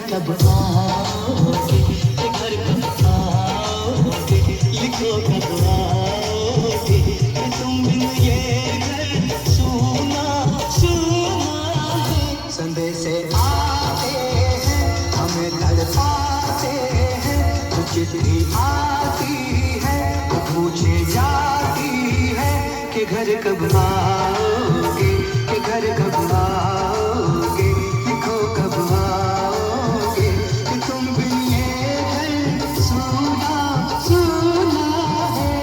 कब आओगे, के घर कब आओगे, लिखो कब आओगे, कि तुम बिन ये घर सूना सूना है। संदेश आते हैं हमें तड़पाते हैं, तो चिट्ठी आती है तो पूछे जाती है कि घर कब आओगे, कि घर कब आओगे, लिखो कब आओगे, कि तुम बिन ये घर सूना सूना है।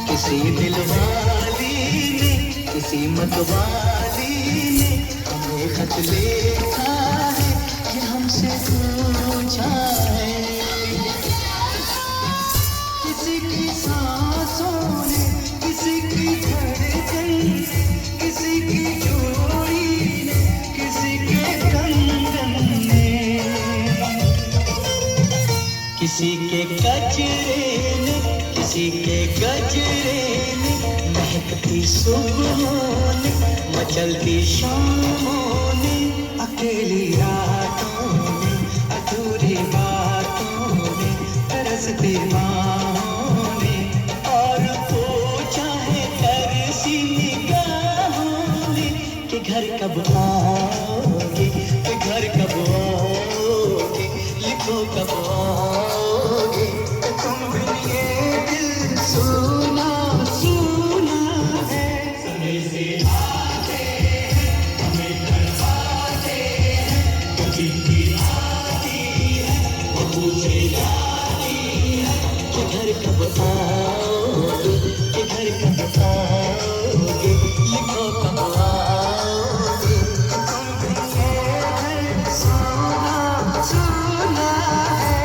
किसी दिलवाली ने, किसी मतवाली ने हमें खत लिखा है, ये हमसे पूछा है। किसी की सांसों ने, किसी की धड़कन, किसी की चूड़ी ने, किसी के कंगन ने, किसी के गजरे ने, किसी के गजरे ने, महकती सुबहों ने, मचलती शामों ने, अकेली रातों ने, अधूरी बातों ने, तरसती बाहों ने, और पूछा है तरसी निगाहों ने, कि घर कब आओगे, कि घर कब आओगे, लिखो कब आओगे, कि तुम बिन ये दिल सूना सूना है। समय से आते हैं हमें तड़पाते हैं, तो चिट्ठी आती है वो पूछे जाती है कि घर कब आओगे, कि घर कब आओगे, लिखो कब आओगे, कि तुम बिन ये घर सूना सूना है।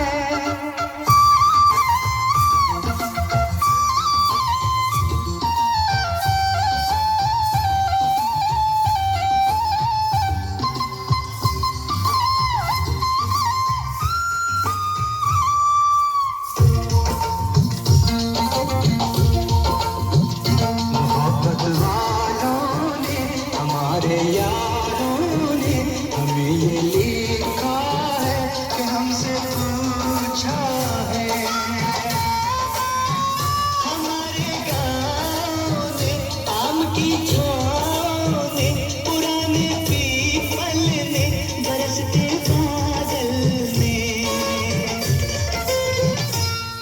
मोहब्बत वालों ने, हमारे यारों ने हमें ये लिखा है कि हमसे पूछा है। हमारे गाँव ने, आम की छाँव ने, पुराने पीपल ने, बरसते बादल ने,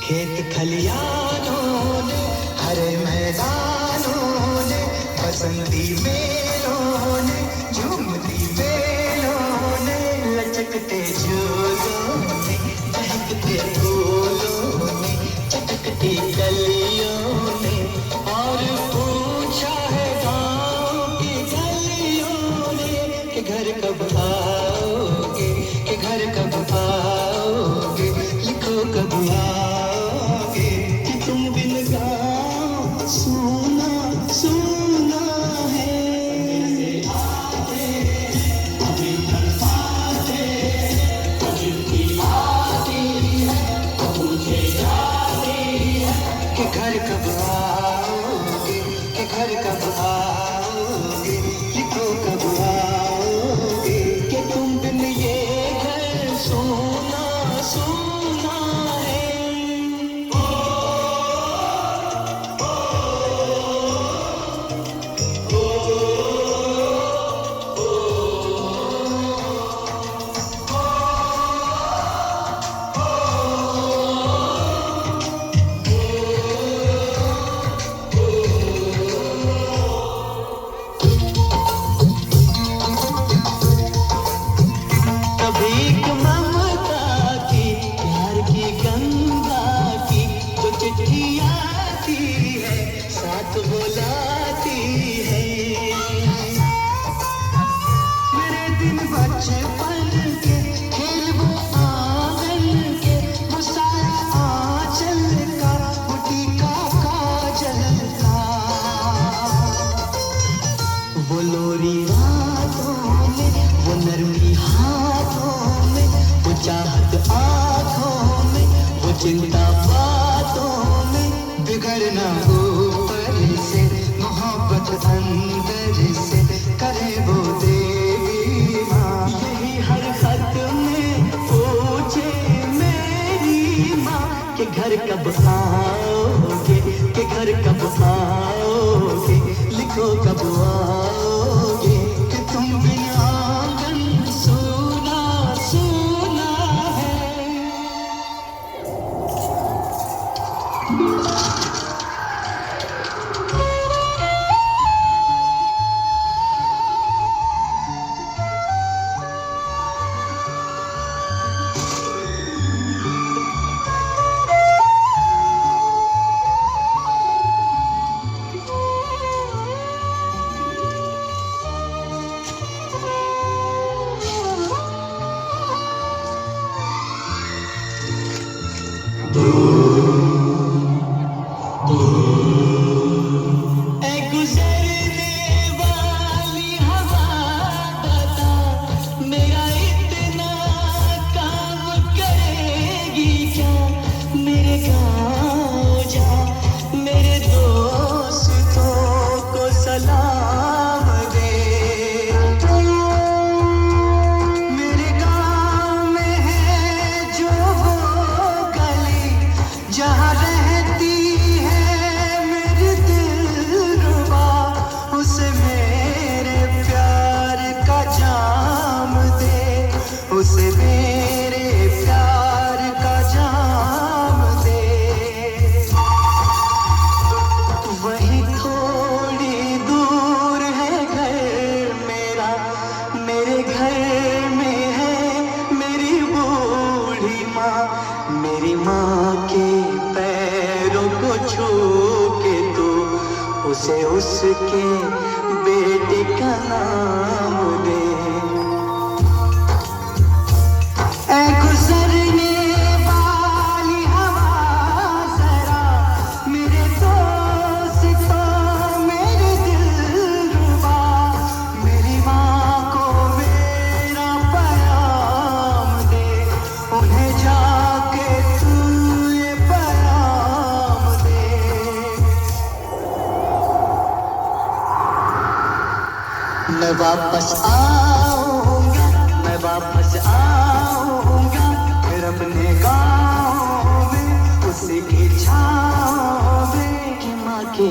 खेत खलियानों ने, हरे मैदानों ने, बसंती मेलों ने, झूमती बेलों ने, लचकते झूलों ने, महकते फूलों ने, चटकती गलियों ने, और पूछा है गाँव की गलियों ने, कि घर कब आओगे, कि घर कब आओगे, लिखो कब आओगे, कि तुम बिन गाँव सूना सूना है। हमें तड़पाते हैं, तो चिट्ठी आती है, तो पूछे जाती है कि घर कब आओगे, कि घर कब आओगे, लिखो कब आओगे, कि तुम बिन ये घर सूना सूना है। अंदर से करे वो देवी माँ। यही हर खत में पूछे मेरी माँ कि घर कब आओगे, कि घर कब आओगे, लिखो कब आओगे, कि तुम बिना आंगन सूना सूना है। उसे मेरे प्यार का जाम दे। वही थोड़ी दूर है घर मेरा, मेरे घर में है मेरी बूढ़ी माँ। मेरी माँ के पैरों को छू के तू उसे उसके बेटे का नाम दे। गुजरने वाली हवा जरा मेरे दोस्तों मेरे दिलरुबा, मेरी माँ को मेरा पैगाम दे। उन्हें जाके तू ये पैगाम दे। मैं वापस आऊंगा, मैं वापस आऊंगा, फिर अपने गाँव में उसी की छाँव में। माँ के